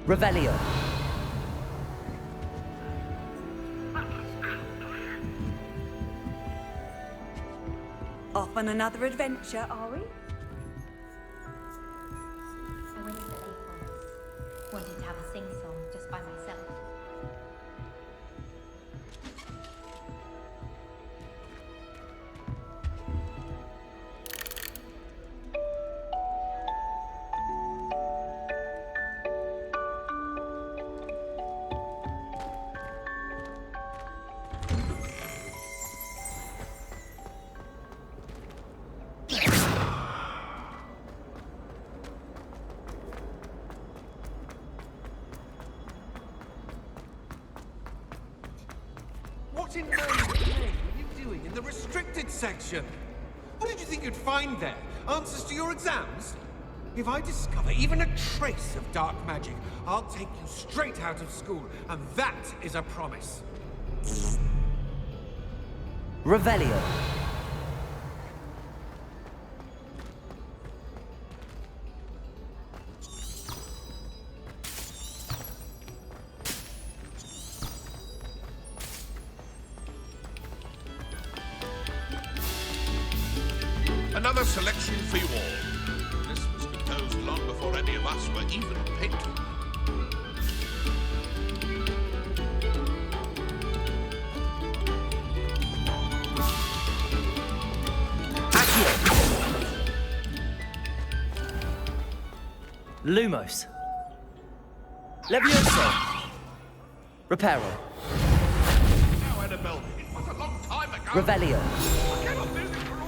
Revelio. Off on another adventure, are we? I went to the lake once. Wanted to have a sing-song just by myself. What in Merlin's name were you doing in the restricted section? What did you think you'd find there? Answers to your exams? If I discover even a trace of dark magic, I'll take you straight out of school, and that is a promise. Revelio. Another selection for you all. This was composed long before any of us were even painted. Lumos. Levioso. Reparo. Now, Annabelle, it was a long time ago. Revelio. I cannot do this for all.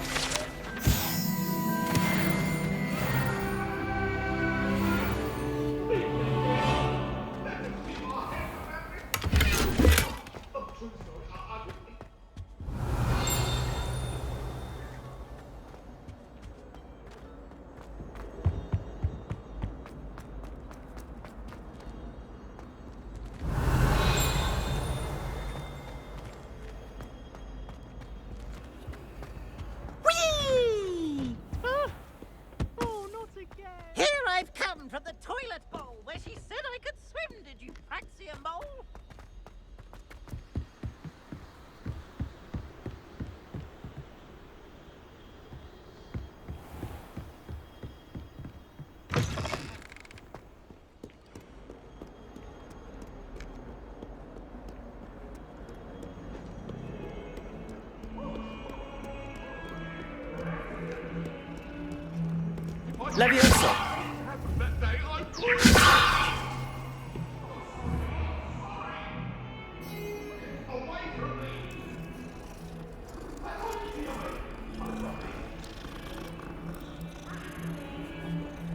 Here I've come from the toilet bowl where she said I could swim, did you Praxia mole? Levioso. That day I away from me.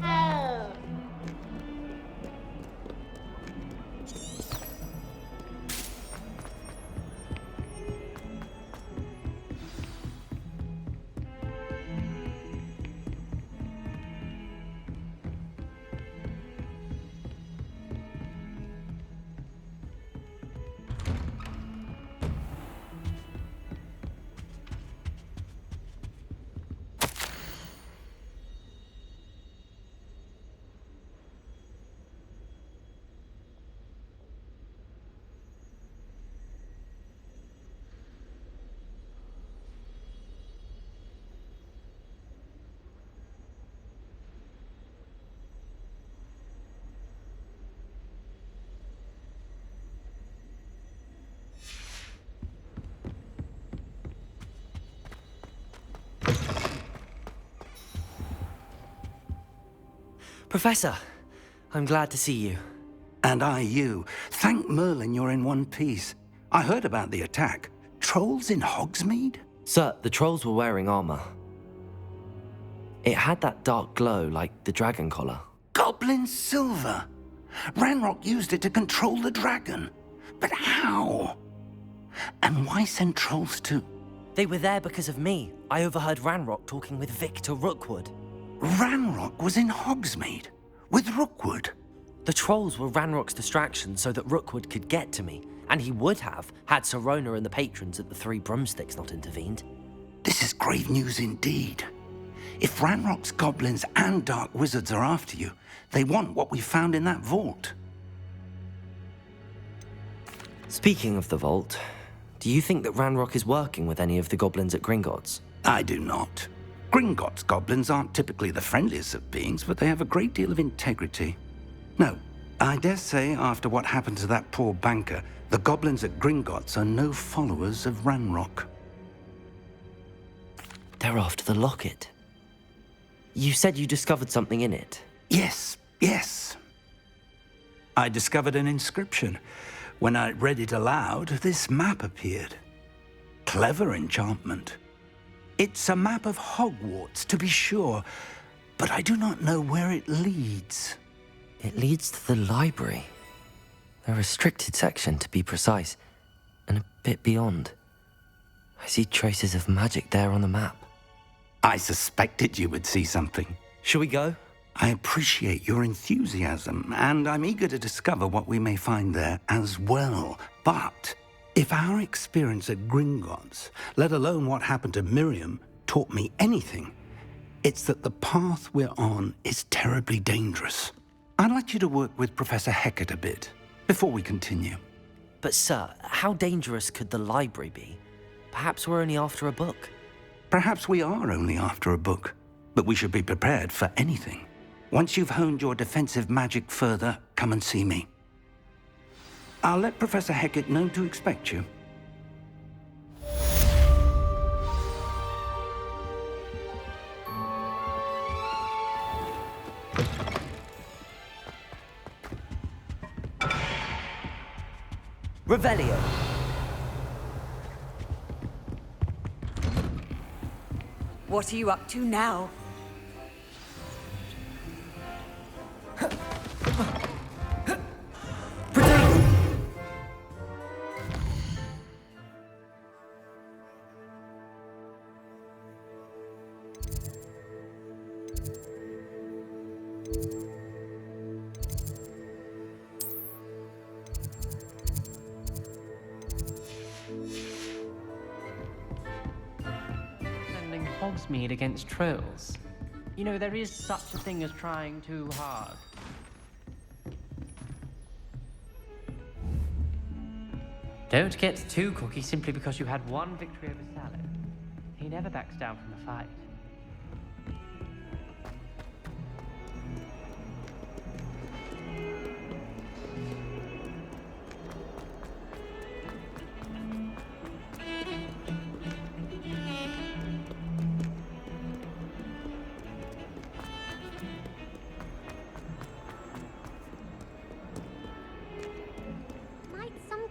Oh. Professor, I'm glad to see you. And I you. Thank Merlin you're in one piece. I heard about the attack. Trolls in Hogsmeade? Sir, the trolls were wearing armor. It had that dark glow like the dragon collar. Goblin silver! Ranrock used it to control the dragon. But how? And why send trolls too? They were there because of me. I overheard Ranrock talking with Victor Rookwood. Ranrock was in Hogsmeade? With Rookwood? The trolls were Ranrock's distraction so that Rookwood could get to me, and he would have had Sirona and the patrons at the Three Broomsticks not intervened. This is grave news indeed. If Ranrock's goblins and dark wizards are after you, they want what we found in that vault. Speaking of the vault, do you think that Ranrock is working with any of the goblins at Gringotts? I do not. Gringotts goblins aren't typically the friendliest of beings, but they have a great deal of integrity. No, I dare say after what happened to that poor banker, the goblins at Gringotts are no followers of Ranrock. They're after the locket. You said you discovered something in it. Yes. I discovered an inscription. When I read it aloud, this map appeared. Clever enchantment. It's a map of Hogwarts, to be sure, but I do not know where it leads. It leads to the library. A restricted section, to be precise, and a bit beyond. I see traces of magic there on the map. I suspected you would see something. Shall we go? I appreciate your enthusiasm, and I'm eager to discover what we may find there as well. But if our experience at Gringotts, let alone what happened to Miriam, taught me anything, it's that the path we're on is terribly dangerous. I'd like you to work with Professor Hecat a bit before we continue. But sir, how dangerous could the library be? Perhaps we're only after a book. Perhaps we are only after a book, but we should be prepared for anything. Once you've honed your defensive magic further, come and see me. I'll let Professor Hecat know to expect you. Revelio. What are you up to now? Sending Hogsmeade against trolls. You know, there is such a thing as trying too hard. Don't get too cocky simply because you had one victory over Salad. He never backs down from a fight.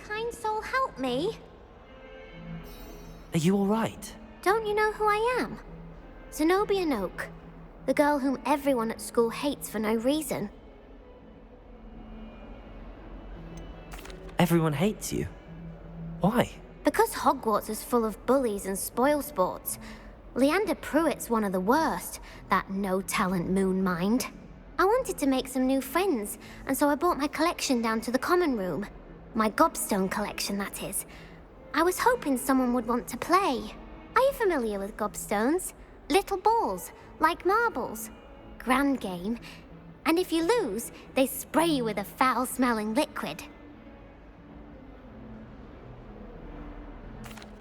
Kind soul, help me. Are you all right? Don't you know who I am? Zenobia Noak, the girl whom everyone at school hates for no reason. Everyone hates you. Why? Because Hogwarts is full of bullies and spoilsports. Leander Pruitt's one of the worst, that no-talent moon mind. I wanted to make some new friends, and so I brought my collection down to the common room. My gobstone collection, that is. I was hoping someone would want to play. Are you familiar with gobstones? Little balls, like marbles. Grand game. And if you lose, they spray you with a foul-smelling liquid.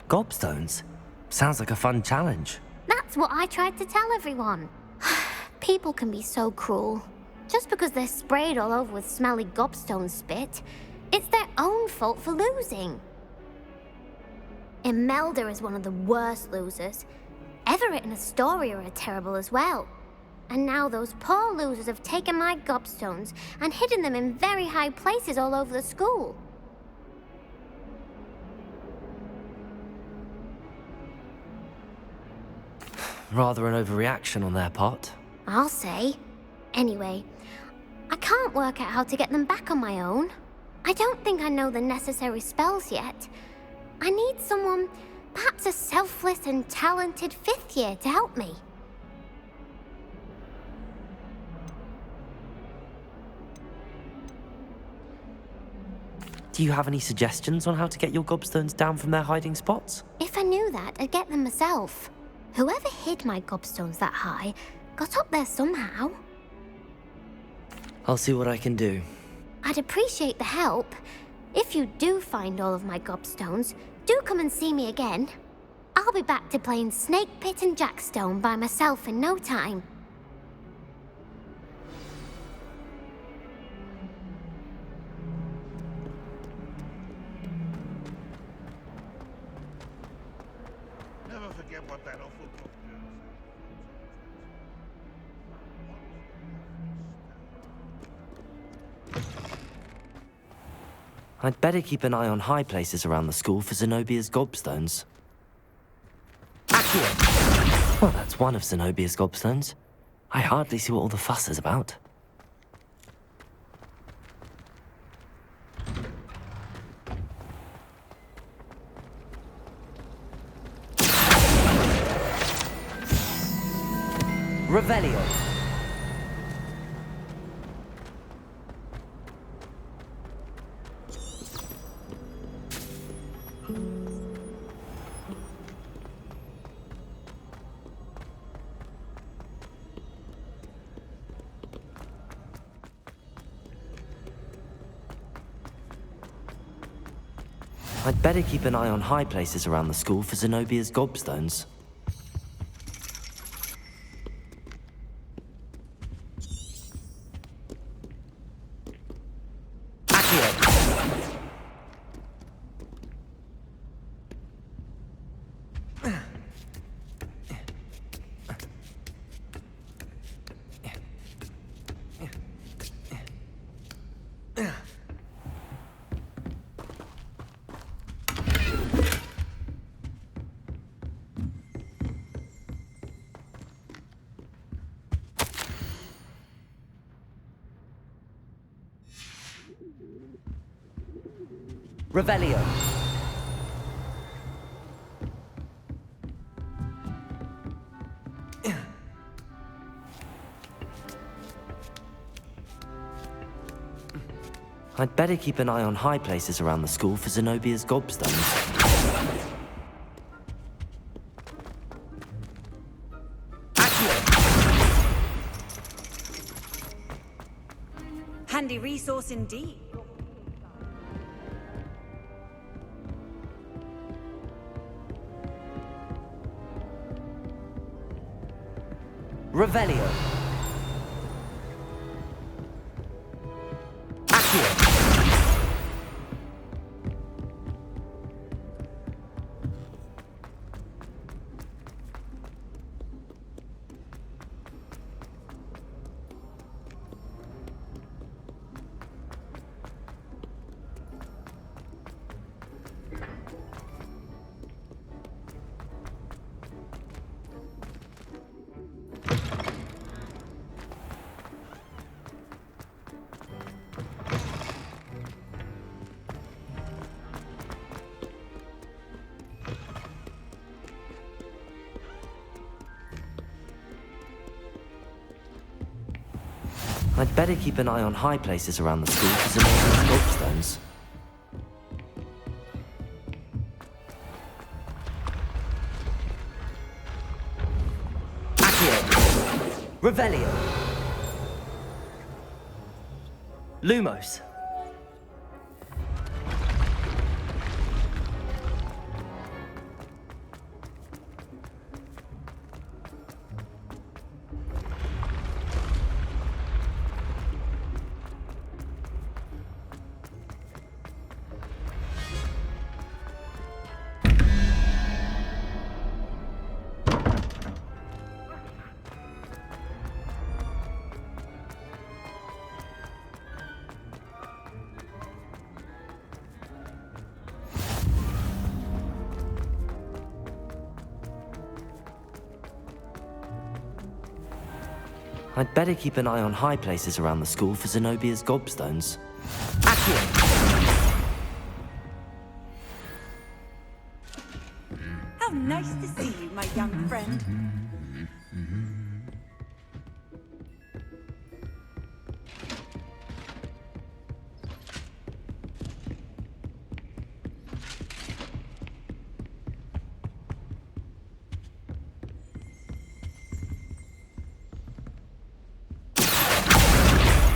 Gobstones? Sounds like a fun challenge. That's what I tried to tell everyone. People can be so cruel. Just because they're sprayed all over with smelly gobstone spit, it's their own fault for losing. Imelda is one of the worst losers. Everett and Astoria are terrible as well. And now those poor losers have taken my gobstones and hidden them in very high places all over the school. Rather an overreaction on their part. I'll say. Anyway, I can't work out how to get them back on my own. I don't think I know the necessary spells yet. I need someone, perhaps a selfless and talented fifth year to help me. Do you have any suggestions on how to get your gobstones down from their hiding spots? If I knew that, I'd get them myself. Whoever hid my gobstones that high got up there somehow. I'll see what I can do. I'd appreciate the help. If you do find all of my gobstones, do come and see me again. I'll be back to playing Snake Pit and Jackstone by myself in no time. Never forget what that awful book I'd better keep an eye on high places around the school for Zenobia's gobstones. Accio! Well, that's one of Zenobia's gobstones. I hardly see what all the fuss is about. Revelio. I'd better keep an eye on high places around the school for Zenobia's gobstones. Revelio. I'd better keep an eye on high places around the school for Zenobia's gobstones. Handy resource indeed. Revelio. Accio. I'd better keep an eye on high places around the school for Zenobia's gobstones. Accio. Revelio. Lumos. I'd better keep an eye on high places around the school for Zenobia's gobstones. Accio. How nice to see you, my young friend.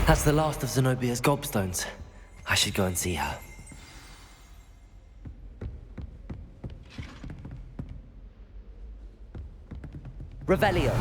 That's the last of Zenobia's gobstones. I should go and see her. Revelio.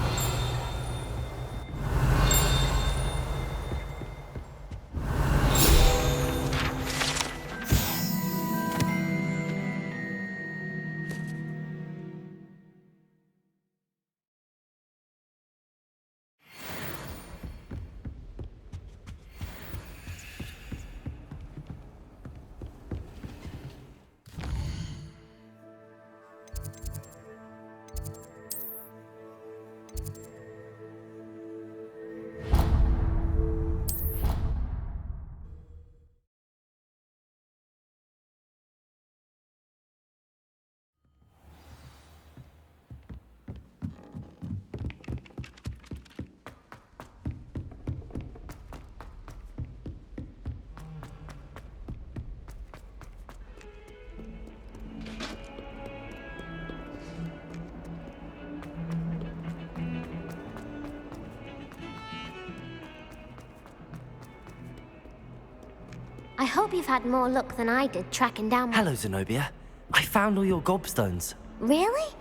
I hope you've had more luck than I did tracking down my... Hello, Zenobia. I found all your gobstones. Really?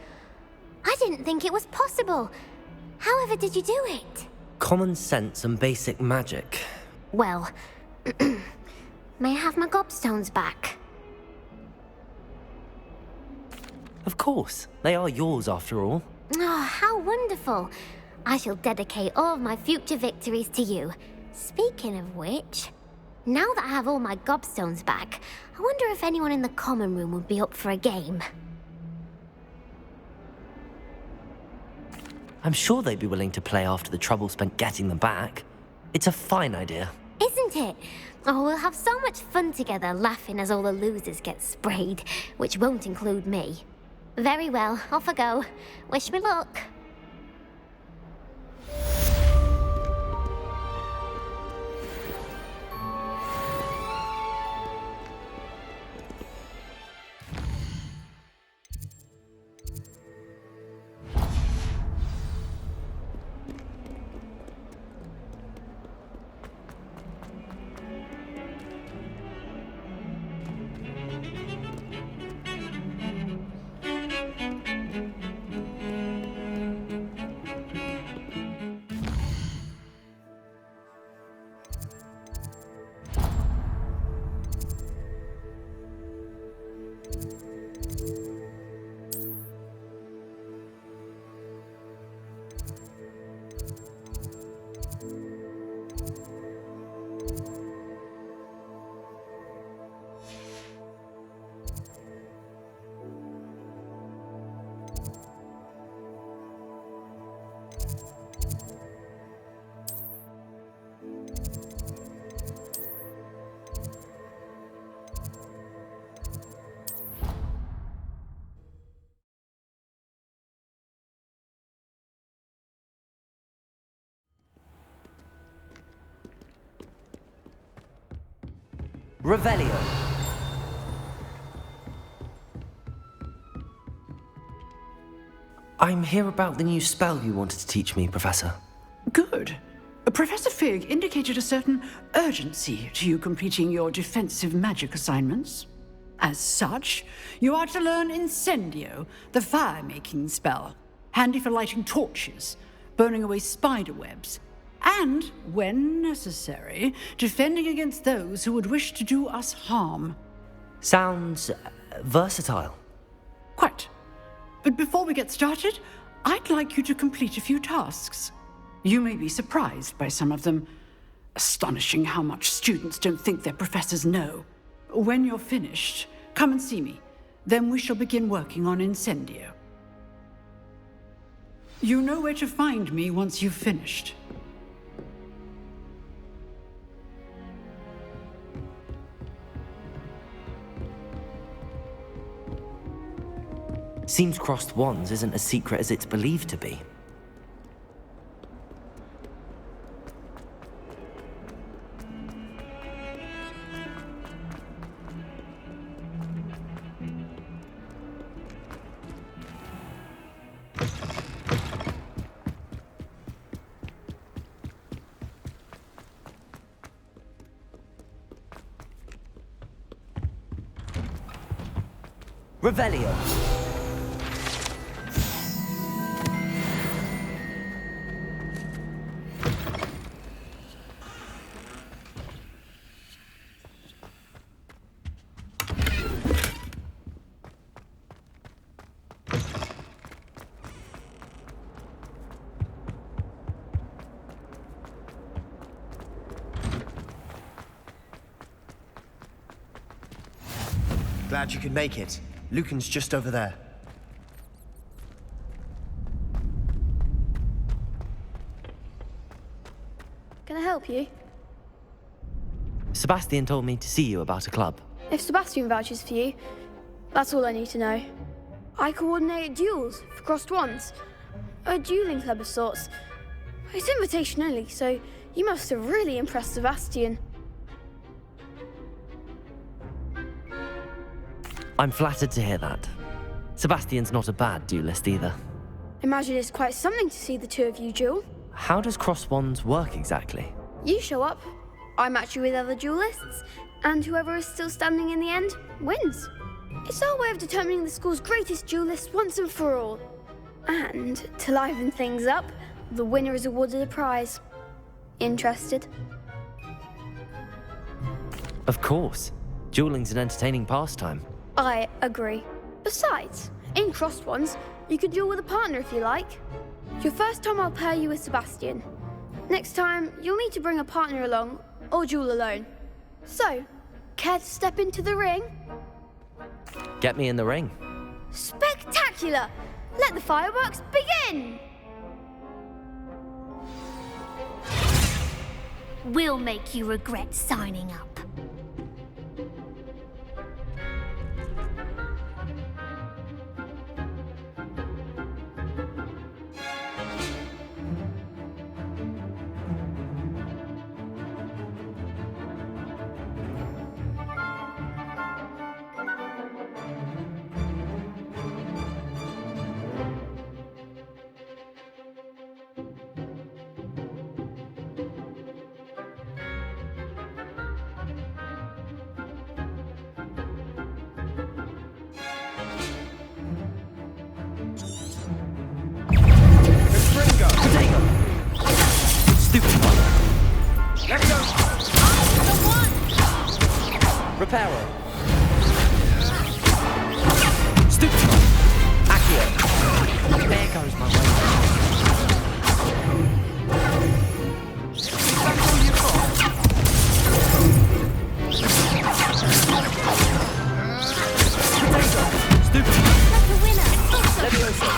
I didn't think it was possible. However did you do it? Common sense and basic magic. Well, may I have my gobstones back? Of course. They are yours after all. Oh, how wonderful. I shall dedicate all of my future victories to you. Speaking of which, now that I have all my gobstones back, I wonder if anyone in the common room would be up for a game. I'm sure they'd be willing to play after the trouble spent getting them back. It's a fine idea. Isn't it? Oh, we'll have so much fun together laughing as all the losers get sprayed, which won't include me. Very well, off I go. Wish me luck. Revelio. I'm here about the new spell you wanted to teach me, Professor. Good. Professor Fig indicated a certain urgency to you completing your defensive magic assignments. As such, you are to learn Incendio, the fire-making spell, handy for lighting torches, burning away spider webs, and, when necessary, defending against those who would wish to do us harm. Sounds versatile. Quite. But before we get started, I'd like you to complete a few tasks. You may be surprised by some of them. Astonishing how much students don't think their professors know. When you're finished, come and see me. Then we shall begin working on Incendio. You know where to find me once you've finished. Seems crossed wands isn't as secret as it's believed to be. Revelio. Glad you could make it. Lucan's just over there. Can I help you? Sebastian told me to see you about a club. If Sebastian vouches for you, that's all I need to know. I coordinate duels for crossed wands. A dueling club of sorts. It's invitation only, so you must have really impressed Sebastian. I'm flattered to hear that. Sebastian's not a bad duelist either. Imagine it's quite something to see the two of you duel. How does cross wands work exactly? You show up, I match you with other duelists, and whoever is still standing in the end wins. It's our way of determining the school's greatest duelist once and for all. And to liven things up, the winner is awarded a prize. Interested? Of course. Dueling's an entertaining pastime. I agree. Besides, in crossed ones, you can duel with a partner if you like. Your first time I'll pair you with Sebastian. Next time, you'll need to bring a partner along, or duel alone. So, care to step into the ring? Get me in the ring. Spectacular! Let the fireworks begin! We'll make you regret signing up. Reparo. Stupid. Accio. There goes my way. Stupid. That's the winner. Leviosa.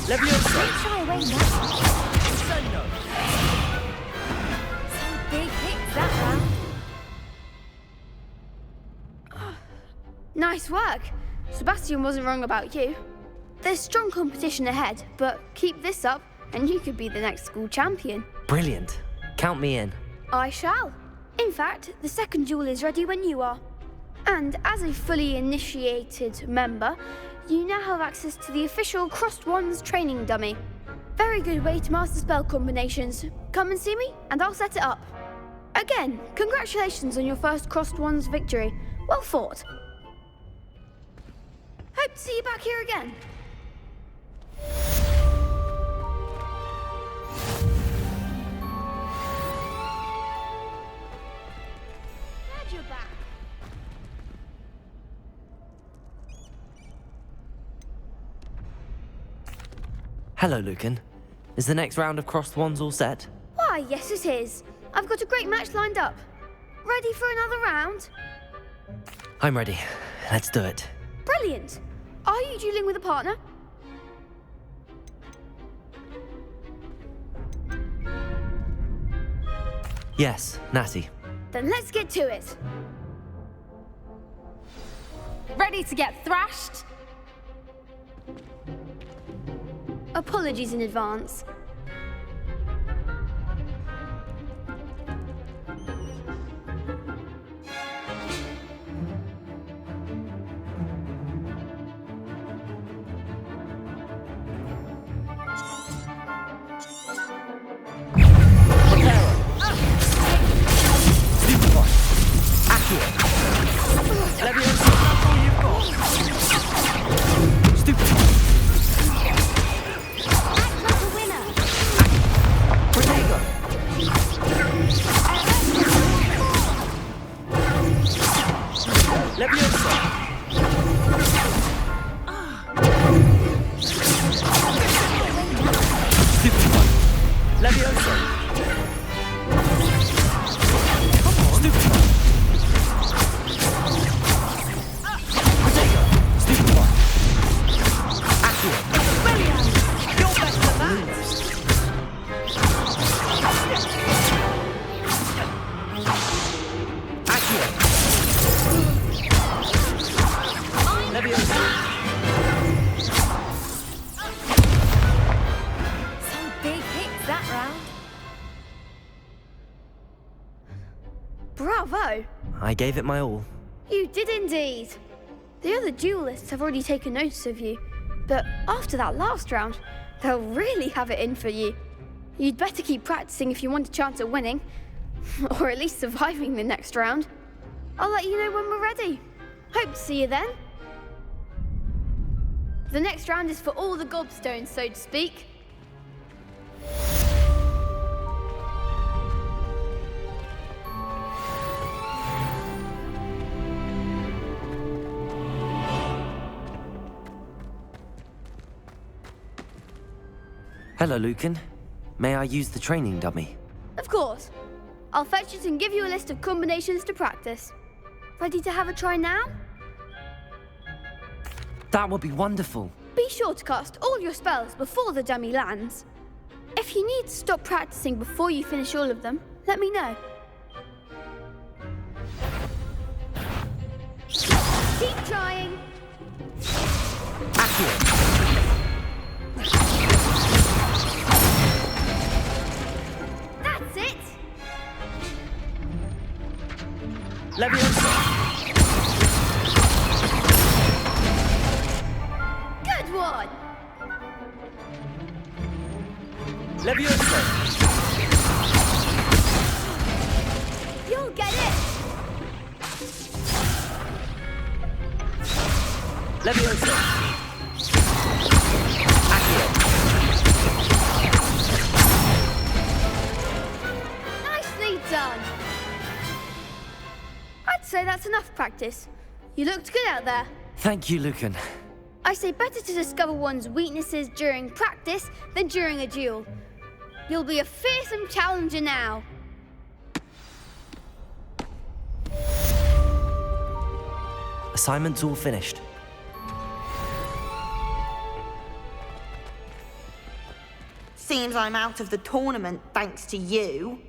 Leviosa. Shy away now. Some big hits that round. Nice work. Sebastian wasn't wrong about you. There's strong competition ahead, but keep this up and you could be the next school champion. Brilliant. Count me in. I shall. In fact, the second duel is ready when you are. And as a fully initiated member, you now have access to the official Crossed Wands training dummy. Very good way to master spell combinations. Come and see me, and I'll set it up. Again, congratulations on your first Crossed Wands victory. Well fought. Hope to see you back here again. Glad you're back. Hello, Lucan. Is the next round of crossed wands all set? Why, yes it is. I've got a great match lined up. Ready for another round? I'm ready. Let's do it. Brilliant. Are you dueling with a partner? Yes, Natty. Then let's get to it. Ready to get thrashed? Apologies in advance. Act like a winner. Bravo! I gave it my all. You did indeed. The other duelists have already taken notice of you, but after that last round, they'll really have it in for you. You'd better keep practicing if you want a chance at winning, or at least surviving the next round. I'll let you know when we're ready. Hope to see you then. The next round is for all the gobstones, so to speak. Hello, Lucan. May I use the training dummy? Of course. I'll fetch it and give you a list of combinations to practice. Ready to have a try now? That would be wonderful. Be sure to cast all your spells before the dummy lands. If you need to stop practicing before you finish all of them, let me know. Keep trying. Accurate. That's it. Leviosa. Good one. Leviosa. You'll get it. Leviosa. Accurate. Nicely done. I'd say that's enough practice. You looked good out there. Thank you, Lucan. I say better to discover one's weaknesses during practice than during a duel. You'll be a fearsome challenger now. Assignment's all finished. Seems I'm out of the tournament thanks to you.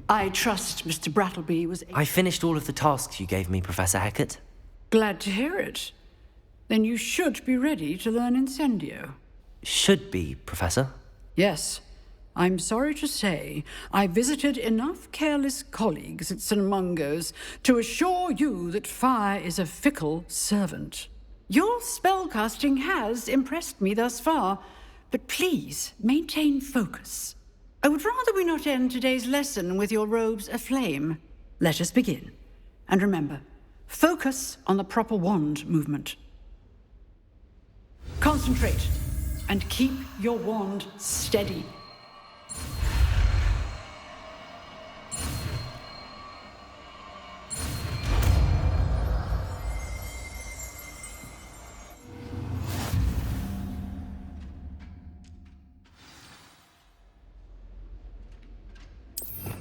I trust Mr. Brattleby was I finished all of the tasks you gave me, Professor Hecat. glad to hear it. Then you should be ready to learn Incendio. Should be, Professor. Yes. I'm sorry to say, I visited enough careless colleagues at St. Mungo's to assure you that fire is a fickle servant. Your spellcasting has impressed me thus far, but please maintain focus. I would rather we not end today's lesson with your robes aflame. Let us begin. And remember, focus on the proper wand movement. Concentrate and keep your wand steady.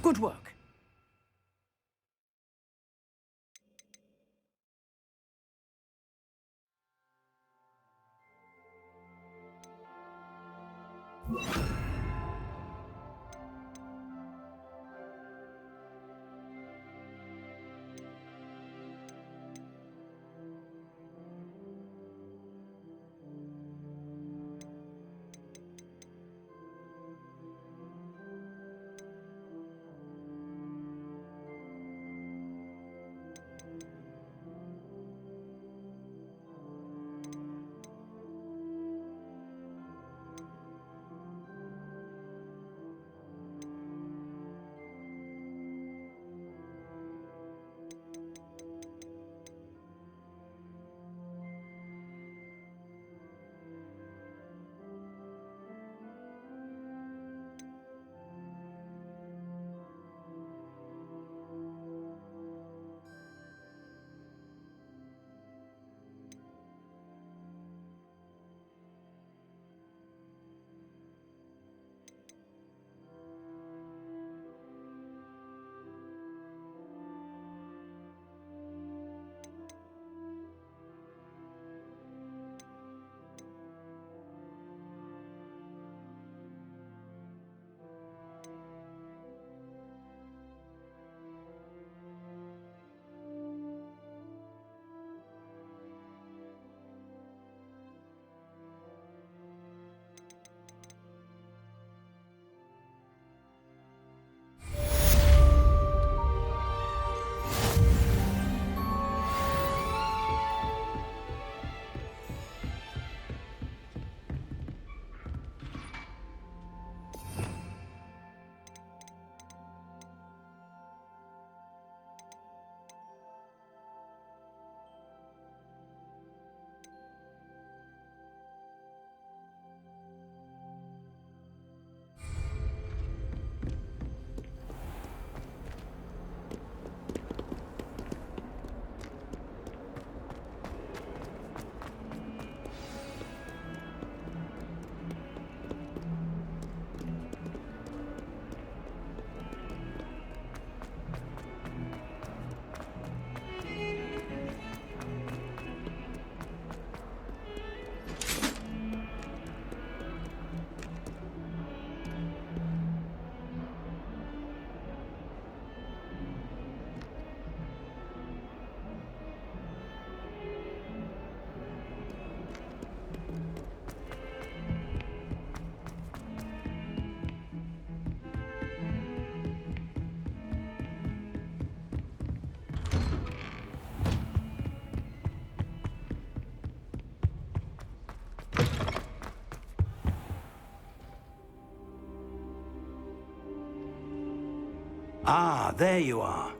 Good work. Ah, there you are.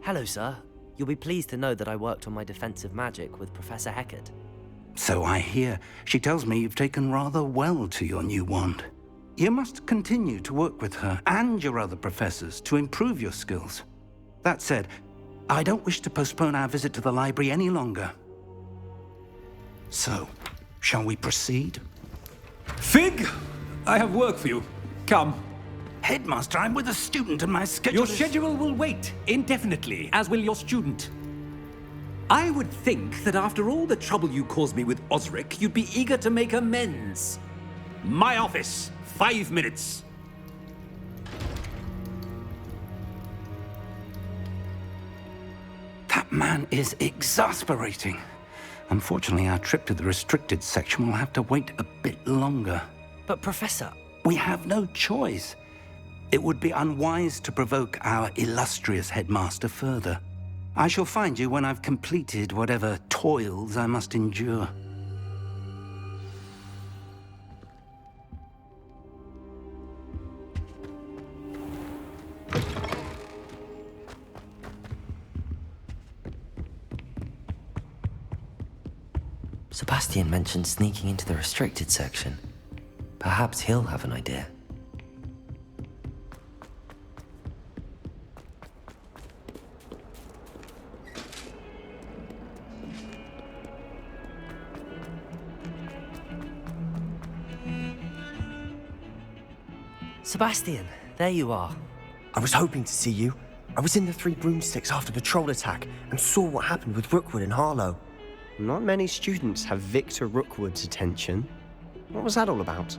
Hello, sir. You'll be pleased to know that I worked on my defensive magic with Professor Heckard. So I hear. She tells me you've taken rather well to your new wand. You must continue to work with her and your other professors to improve your skills. That said, I don't wish to postpone our visit to the library any longer. So, shall we proceed? Fig! I have work for you. Come. Headmaster, I'm with a student and my schedule Your schedule will wait indefinitely, as will your student. I would think that after all the trouble you caused me with Osric, you'd be eager to make amends. My office, 5 minutes. That man is exasperating. Unfortunately, our trip to the restricted section will have to wait a bit longer. But, Professor... We have no choice. It would be unwise to provoke our illustrious headmaster further. I shall find you when I've completed whatever toils I must endure. Sebastian mentioned sneaking into the restricted section. Perhaps he'll have an idea. Sebastian, there you are. I was hoping to see you. I was in the Three Broomsticks after the troll attack and saw what happened with Rookwood and Harlow. Not many students have Victor Rookwood's attention. What was that all about?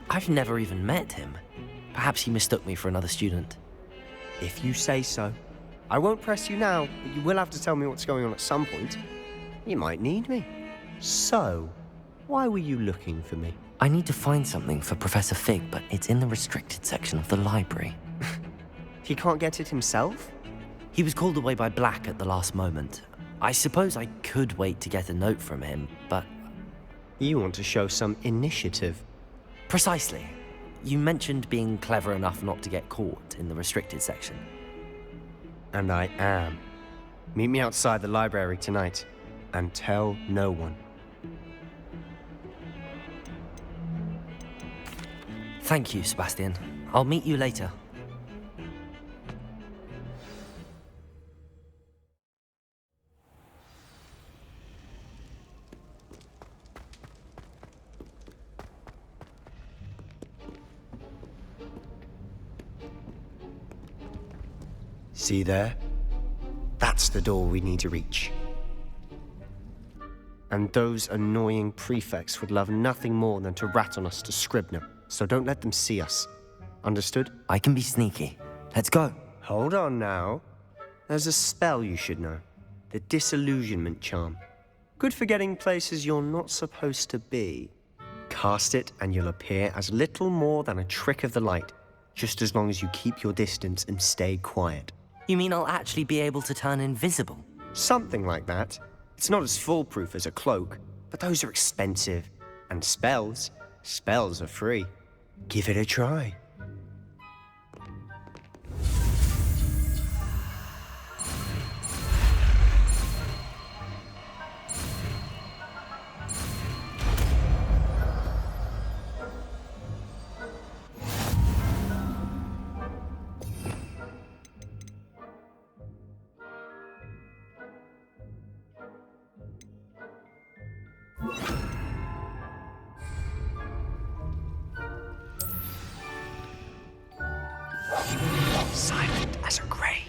I've never even met him. Perhaps he mistook me for another student. If you say so. I won't press you now, but you will have to tell me what's going on at some point. You might need me. So, why were you looking for me? I need to find something for Professor Fig, but it's in the restricted section of the library. He can't get it himself? He was called away by Black at the last moment. I suppose I could wait to get a note from him, but... You want to show some initiative. Precisely. You mentioned being clever enough not to get caught in the restricted section. And I am. Meet me outside the library tonight, and tell no one. Thank you, Sebastian. I'll meet you later. See there? That's the door we need to reach. And those annoying prefects would love nothing more than to rat on us to Scribner, so don't let them see us. Understood? I can be sneaky. Let's go. Hold on now. There's a spell you should know. The Disillusionment Charm. Good for getting places you're not supposed to be. Cast it and you'll appear as little more than a trick of the light, just as long as you keep your distance and stay quiet. You mean I'll actually be able to turn invisible? Something like that. It's not as foolproof as a cloak, but those are expensive. And spells are free. Give it a try. Silent as a grave.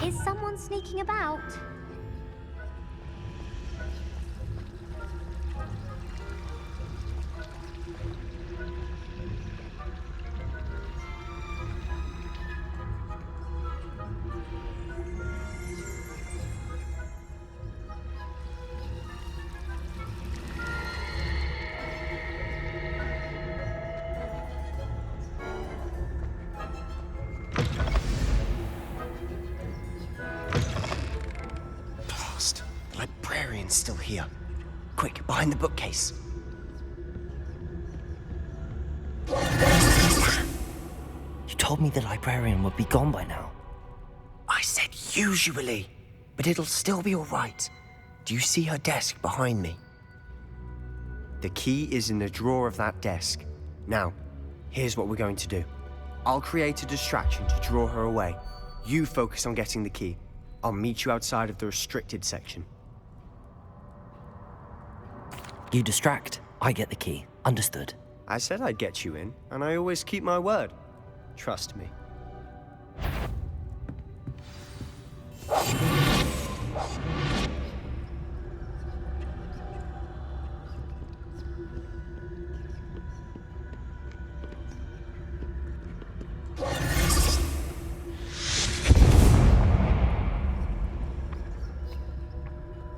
Is someone sneaking about? librarian's still here. Quick, behind the bookcase. You told me the librarian would be gone by now. I said usually, but it'll still be all right. Do you see her desk behind me? The key is in the drawer of that desk. Now, here's what we're going to do. I'll create a distraction to draw her away. You focus on getting the key. I'll meet you outside of the restricted section. You distract, I get the key. Understood. I said I'd get you in, and I always keep my word. Trust me.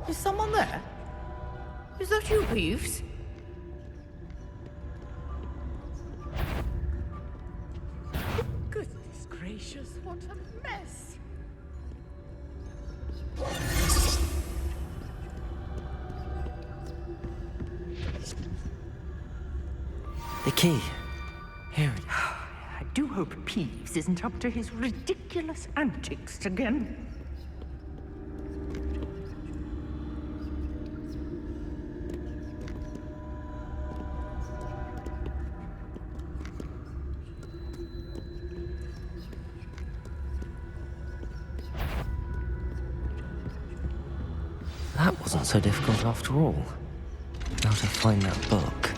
Is someone there? Is that you, Peeves? Goodness gracious, what a mess! The key. Here it is. I do hope Peeves isn't up to his ridiculous antics again. That wasn't so difficult after all. Now to find that book.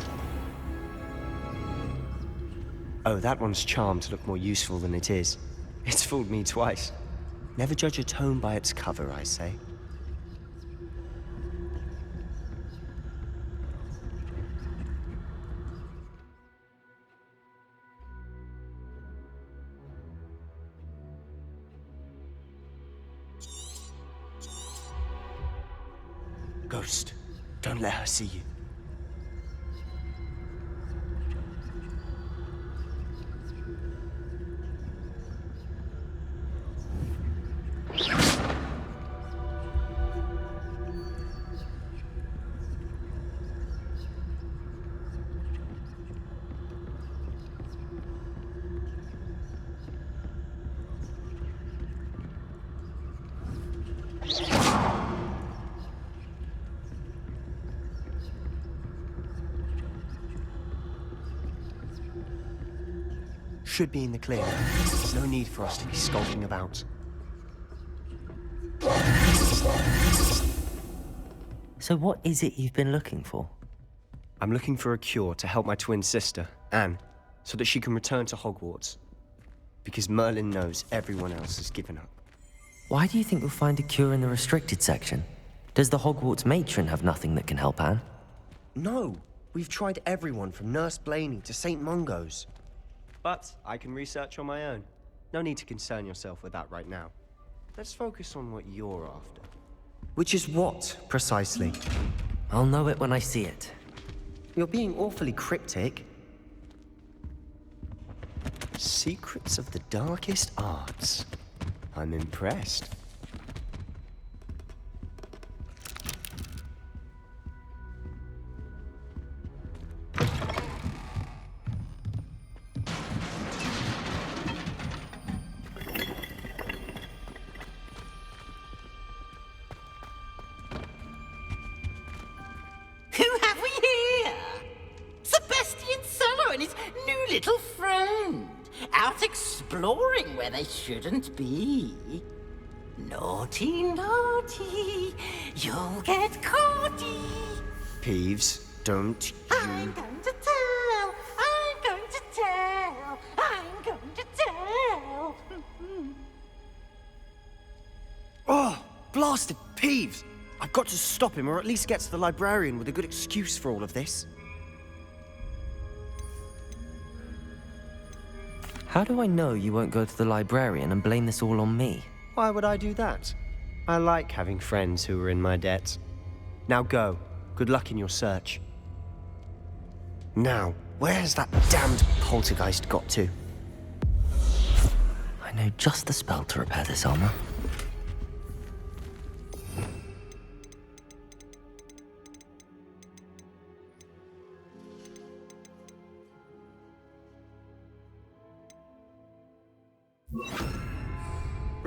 Oh, that one's charmed to look more useful than it is. It's fooled me twice. Never judge a tome by its cover, I say. Ghost, don't let her see you. Should be in the clear. There's no need for us to be skulking about. So what is it you've been looking for? I'm looking for a cure to help my twin sister, Anne, so that she can return to Hogwarts. Because Merlin knows everyone else has given up. Why do you think you'll find a cure in the restricted section? Does the Hogwarts matron have nothing that can help Anne? No! We've tried everyone from Nurse Blaney to St. Mungo's. But I can research on my own. No need to concern yourself with that right now. Let's focus on what you're after. Which is what, precisely? I'll know it when I see it. You're being awfully cryptic. Secrets of the darkest arts. I'm impressed. Who have we here? Sebastian Cello and his new little friend. Out exploring where they shouldn't be. Naughty, naughty, you'll get caughty. Peeves, don't you... I'm going to tell, I'm going to tell, I'm going to tell. Oh, blasted Peeves! I've got to stop him, or at least get to the librarian with a good excuse for all of this. How do I know you won't go to the librarian and blame this all on me? Why would I do that? I like having friends who are in my debt. Now go. Good luck in your search. Now, where's that damned poltergeist got to? I know just the spell to repair this armor.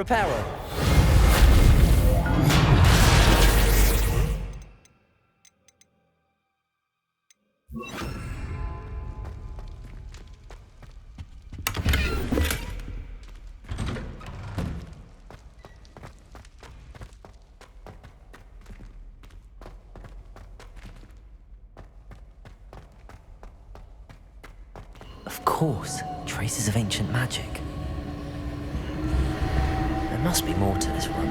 Reparo. Of course, traces of ancient magic. There must be more to this room.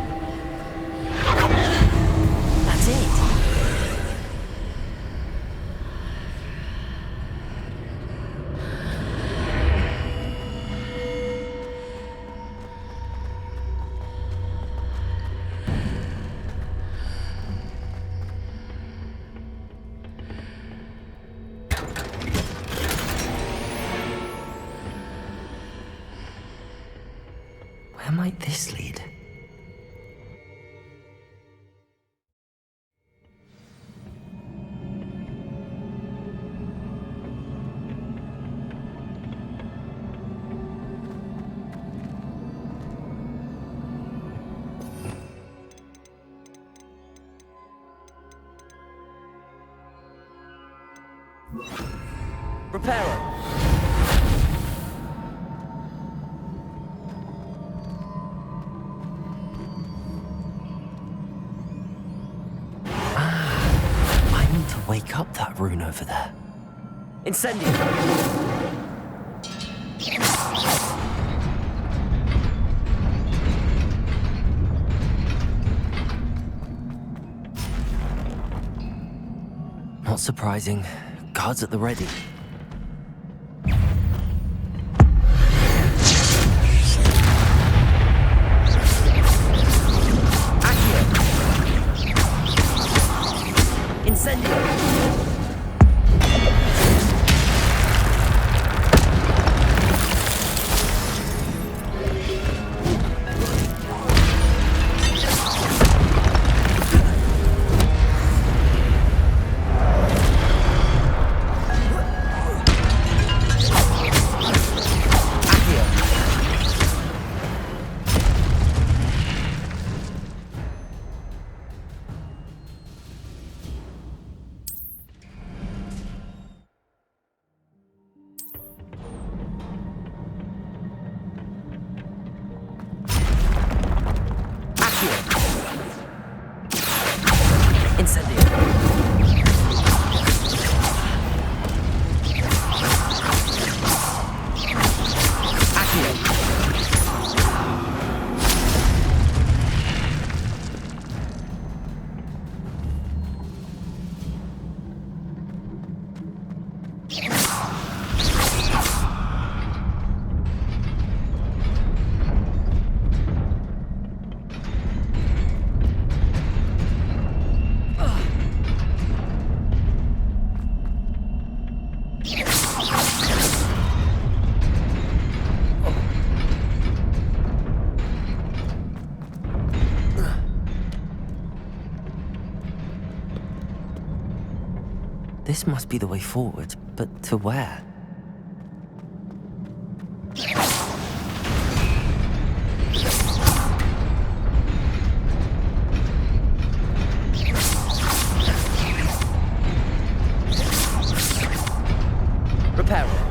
That's it! Where might this lead? Reparo. Wake up that rune over there. Incendio! Not surprising. Guards at the ready. This must be the way forward, but to where? Reparo.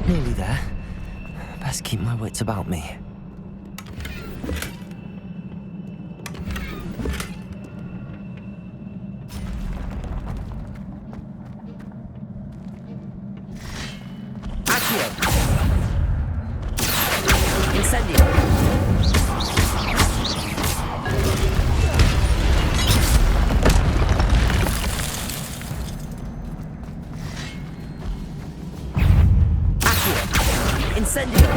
Nearly there. Best keep my wits about me. Accio! Incendio! Incendio!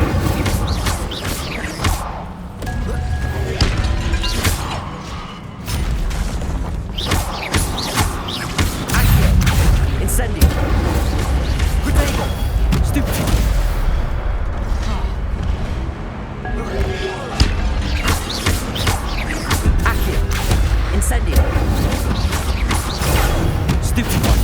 Accio! Incendio! Protego! Stupid! Accio! Incendio! Stupid one!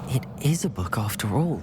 It is a book after all.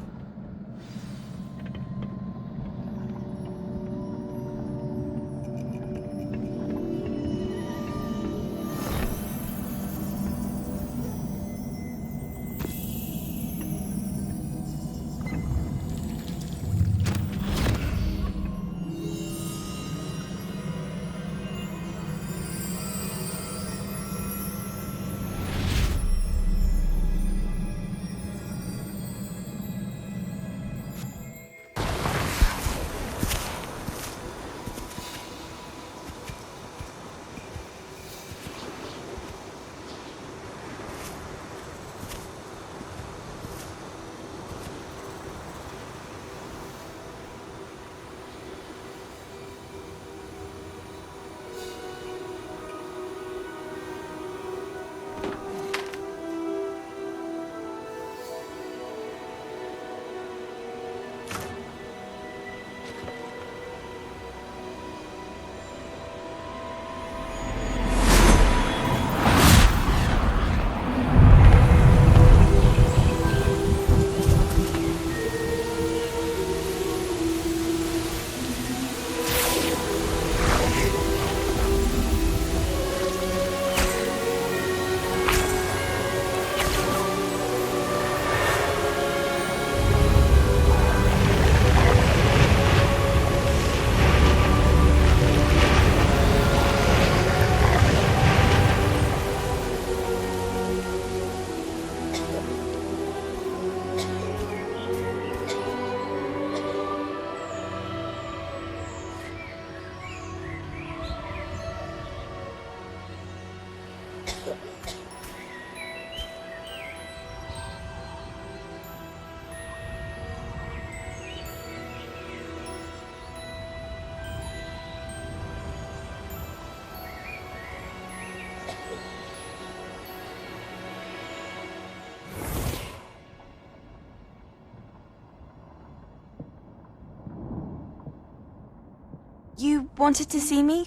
You wanted to see me?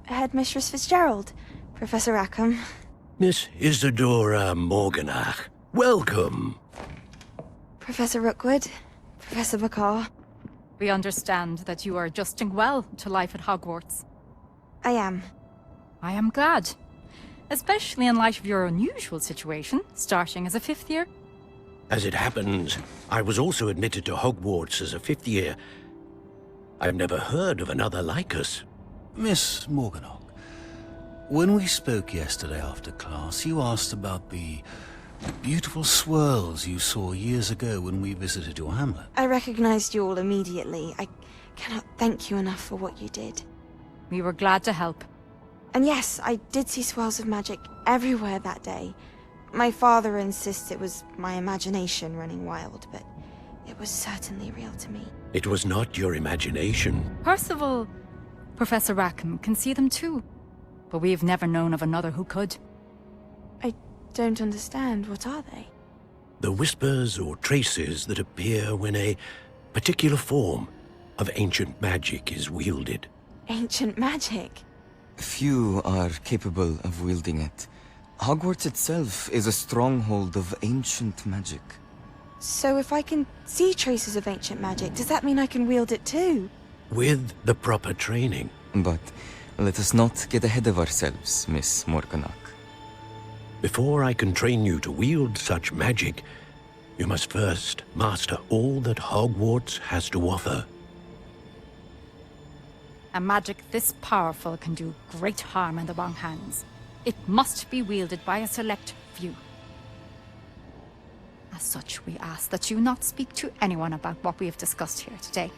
Headmistress Fitzgerald? Professor Rackham? Miss Isadora Morganach, welcome. Professor Rookwood? Professor McCaw? We understand that you are adjusting well to life at Hogwarts. I am. I am glad. Especially in light of your unusual situation, starting as a 5th year. As it happens, I was also admitted to Hogwarts as a 5th year. I've never heard of another like us. Miss Morganach, when we spoke yesterday after class, you asked about the beautiful swirls you saw years ago when we visited your hamlet. I recognized you all immediately. I cannot thank you enough for what you did. We were glad to help. And yes, I did see swirls of magic everywhere that day. My father insists it was my imagination running wild, but it was certainly real to me. It was not your imagination. Percival, Professor Rackham can see them too. But we've never known of another who could. I don't understand. What are they? The whispers or traces that appear when a particular form of ancient magic is wielded. Ancient magic? Few are capable of wielding it. Hogwarts itself is a stronghold of ancient magic. So if I can see traces of ancient magic, does that mean I can wield it too? With the proper training, But let us not get ahead of ourselves, Miss Morganach. Before I can train you to wield such magic, you must first master all that Hogwarts has to offer. A magic this powerful can do great harm in the wrong hands. It must be wielded by a select few. As such, we ask that you not speak to anyone about what we have discussed here today.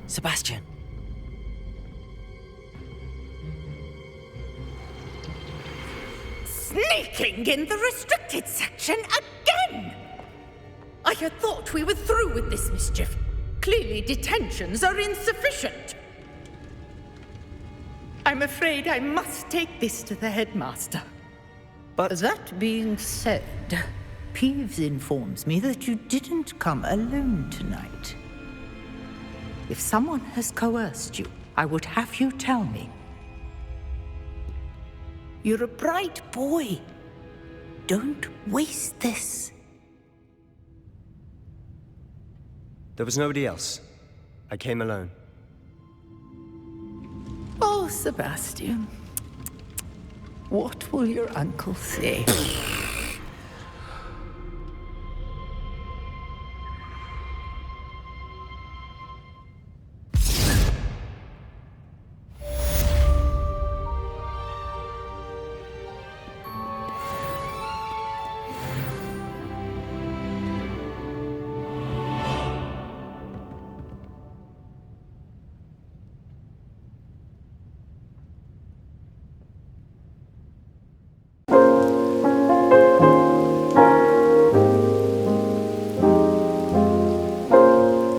Sebastian. Sneaking in the restricted section again! I had thought we were through with this mischief. Clearly detentions are insufficient. I'm afraid I must take this to the headmaster. But that being said, Peeves informs me that you didn't come alone tonight. If someone has coerced you, I would have you tell me. You're a bright boy. Don't waste this. There was nobody else. I came alone. Oh, Sebastian. What will your uncle say?